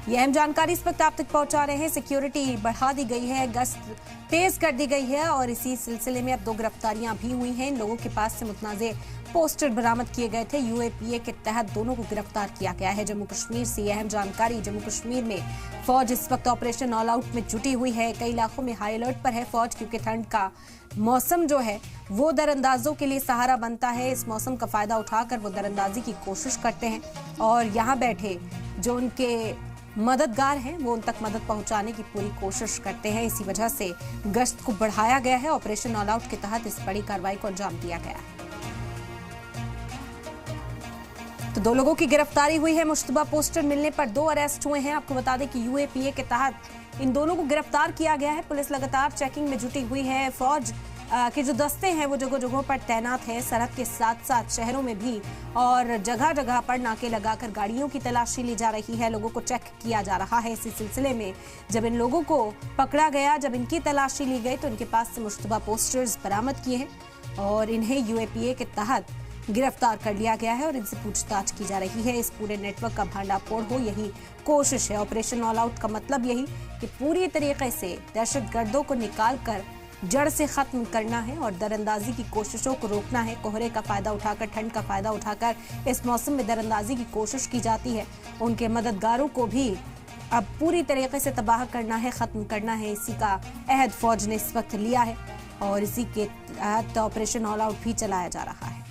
ये अहम जानकारी इस वक्त आप तक पहुंचा रहे हैं। सिक्योरिटी बढ़ा दी गई है, गश्त तेज कर दी गई है और इसी सिलसिले में अब 2 गिरफ्तारियां भी हुई हैं। इन लोगों के पास से मुतनाज़े पोस्टर बरामद किए गए थे। यूएपीए के तहत दोनों को गिरफ्तार किया गया है। जम्मू कश्मीर से अहम जानकारी। जम्मू कश्मीर में फौज इस वक्त ऑपरेशन ऑल आउट में जुटी हुई है। कई इलाकों में हाई अलर्ट पर है फौज, क्योंकि ठंड का मौसम जो है वो दरअंदाजों के लिए सहारा बनता है। इस मौसम का फायदा उठाकर वो दरअंदाजी की कोशिश करते हैं और यहाँ बैठे जो उनके मददगार हैं वो उन तक मदद पहुंचाने की पूरी कोशिश करते हैं। इसी वजह से गश्त को बढ़ाया गया है। ऑपरेशन ऑल आउट के तहत इस बड़ी कार्रवाई को अंजाम दिया गया है। तो 2 लोगों की गिरफ्तारी हुई है। मुश्तबा पोस्टर मिलने पर 2 अरेस्ट हुए हैं। आपको बता दें कि यूएपीए के तहत इन दोनों को गिरफ्तार किया गया है। पुलिस लगातार चेकिंग में जुटी हुई है। फौज के जो दस्ते हैं वो जगह जगहों पर तैनात है, सरहद के साथ साथ शहरों में भी, और जगह जगह पर नाके लगाकर गाड़ियों की तलाशी ली जा रही है। लोगों को चेक किया जा रहा है। इसी सिलसिले में जब इन लोगों को पकड़ा गया, जब इनकी तलाशी ली गई, तो इनके पास से मुश्तबा पोस्टर्स बरामद किए हैं और इन्हें यूएपीए के तहत गिरफ्तार कर लिया गया है और इनसे पूछताछ की जा रही है। इस पूरे नेटवर्क का भांडाफोड़ हो, यही कोशिश है। ऑपरेशन ऑल आउट का मतलब यही कि पूरी तरीके से दहशतगर्दों को निकाल कर जड़ से खत्म करना है और दरअंदाजी की कोशिशों को रोकना है। कोहरे का फायदा उठाकर, ठंड का फायदा उठाकर इस मौसम में दरअंदाजी की कोशिश की जाती है। उनके मददगारों को भी अब पूरी तरीके से तबाह करना है, खत्म करना है। इसी का अहद फौज ने इस वक्त लिया है और इसी के तहत ऑपरेशन ऑल आउट भी चलाया जा रहा है।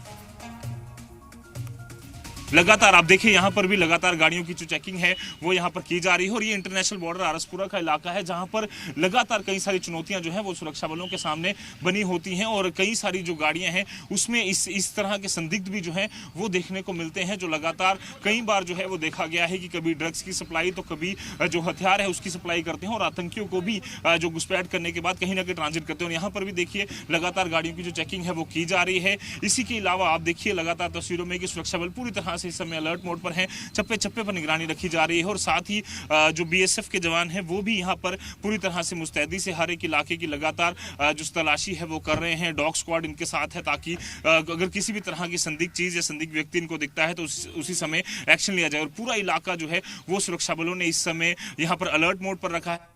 लगातार आप देखिए यहाँ पर भी लगातार गाड़ियों की जो चेकिंग है वो यहाँ पर की जा रही है और ये इंटरनेशनल बॉर्डर आरसपुरा का इलाका है जहाँ पर लगातार कई सारी चुनौतियां जो है वो सुरक्षा बलों के सामने बनी होती हैं और कई सारी जो गाड़ियां हैं उसमें इस तरह के संदिग्ध भी जो है वो देखने को मिलते हैं, जो लगातार कई बार जो है वो देखा गया है कि कभी ड्रग्स की सप्लाई तो कभी जो हथियार है उसकी सप्लाई करते हैं और आतंकियों को भी जो घुसपैठ करने के बाद कहीं ना कहीं ट्रांजिट करते हैं। और यहाँ पर भी देखिए लगातार गाड़ियों की जो चेकिंग है वो की जा रही है। इसी के अलावा आप देखिए लगातार तस्वीरों में कि सुरक्षा बल पूरी तरह से इस समय अलर्ट मोड पर हैं, चप्पे चप्पे पर निगरानी रखी जा रही है और साथ ही जो बीएसएफ के जवान हैं वो भी यहाँ पर पूरी तरह से मुस्तैदी से हर एक इलाके की लगातार जो तलाशी है वो कर रहे हैं। डॉग स्क्वाड इनके साथ है ताकि अगर किसी भी तरह की संदिग्ध चीज या संदिग्ध व्यक्ति इनको दिखता है तो उसी समय एक्शन लिया जाए और पूरा इलाका जो है वो सुरक्षा बलों ने इस समय यहाँ पर अलर्ट मोड पर रखा है।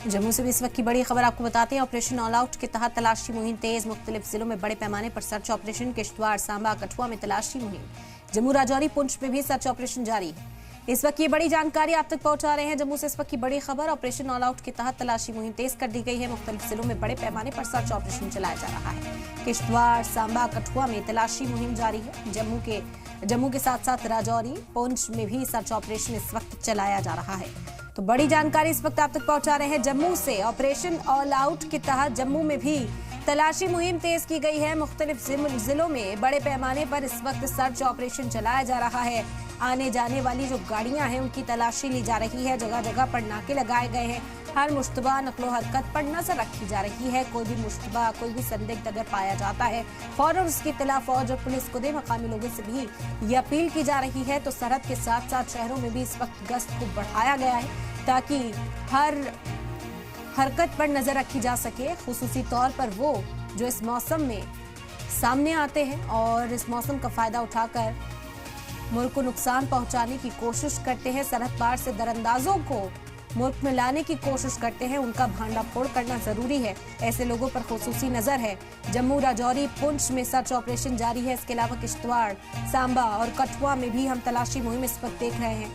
जम्मू से भी इस वक्त की बड़ी खबर आपको बताते हैं। ऑपरेशन ऑल आउट के तहत तलाशी मुहिम तेज। मुख्तलिफ जिलों में बड़े पैमाने पर सर्च ऑपरेशन। किश्तवाड़, सांबा, कठुआ में तलाशी मुहिम। जम्मू, राजौरी, पुंछ में भी सर्च ऑपरेशन जारी है। इस वक्त की बड़ी जानकारी आप तक पहुंचा रहे हैं। जम्मू से इस वक्त की बड़ी खबर। ऑपरेशन ऑल आउट के तहत तलाशी मुहिम तेज कर दी गई है। मुख्तलिफ जिलों में बड़े पैमाने पर सर्च ऑपरेशन चलाया जा रहा है। किश्तवाड़, सांबा, कठुआ में तलाशी मुहिम जारी है। जम्मू के साथ साथ राजौरी, पुंछ में भी सर्च ऑपरेशन इस वक्त चलाया जा रहा है। तो बड़ी जानकारी इस वक्त आप तक पहुंचा रहे हैं जम्मू से। ऑपरेशन ऑल आउट के तहत जम्मू में भी तलाशी मुहिम तेज की गई है। मुख्तलिफ जिलों में बड़े पैमाने पर इस वक्त सर्च ऑपरेशन चलाया जा रहा है। आने जाने वाली जो गाड़ियां हैं उनकी तलाशी ली जा रही है। जगह जगह पर नाके लगाए गए हैं। हर मुश्तबा नकलो हरकत पर नजर रखी जा रही है। कोई भी मुश्तबा, कोई भी संदिग्ध अगर पाया जाता है फौरन उसकी इत्तला फौज और पुलिस को दे। मकामी लोगों से भी ये अपील की जा रही है। तो सरहद के साथ साथ शहरों में भी इस वक्त गश्त को बढ़ाया गया है ताकि हर हरकत पर नजर रखी जा सके, खुसूसी तौर पर वो जो इस मौसम में सामने आते हैं और इस मौसम का फायदा उठाकर मुल्क को नुकसान पहुंचाने की कोशिश करते हैं। सरहद पार से दरअंदाजों को मुल्क में लाने की कोशिश करते हैं। उनका भांडाफोड़ करना जरूरी है। ऐसे लोगों पर खुसूसी नजर है। जम्मू, राजौरी, पुंछ में सर्च ऑपरेशन जारी है। इसके अलावा किश्तवाड़, सांबा और कठुआ में भी हम तलाशी मुहिम इस वक्त देख रहे हैं।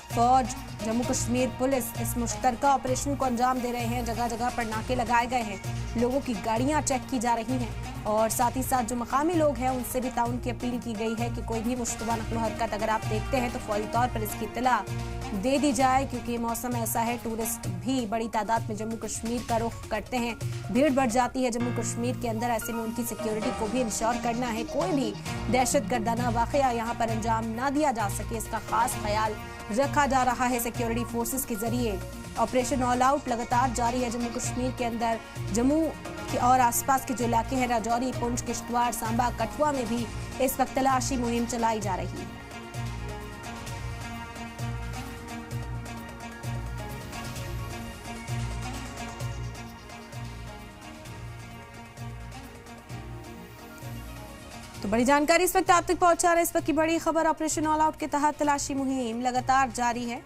फौज, जम्मू कश्मीर पुलिस इस मुश्तरका ऑपरेशन को अंजाम दे रहे हैं। जगह जगह पर नाके लगाए गए हैं। लोगों की गाड़ियां चेक की जा रही हैं और साथ ही साथ जो मकामी लोग हैं उनसे भी ताउन की अपील की गई है कि कोई भी मुश्तबा नकलो हरकत अगर आप देखते हैं तो फौरी तौर पर इसकी इत्तला दे दी जाए, क्योंकि मौसम ऐसा है टूरिस्ट भी बड़ी तादाद में जम्मू कश्मीर का रुख करते हैं। भीड़ बढ़ जाती है जम्मू कश्मीर के अंदर। ऐसे में उनकी सिक्योरिटी को भी इंश्योर करना है। कोई भी दहशतगर्दाना वाकया यहाँ पर अंजाम ना दिया जा सके, इसका खास ख्याल रखा जा रहा है। सिक्योरिटी फोर्सेस के जरिए ऑपरेशन ऑल आउट लगातार जारी है जम्मू कश्मीर के अंदर। जम्मू और आसपास के जो इलाके हैं, राजौरी, पुंछ, किश्तवाड़, सांबा, कठुआ में भी इस वक्त तलाशी मुहिम चलाई जा रही है। तो बड़ी जानकारी इस वक्त आप तक पहुंचा रहे हैं। इस वक्त की बड़ी खबर, ऑपरेशन ऑल आउट के तहत तलाशी मुहिम लगातार जारी है।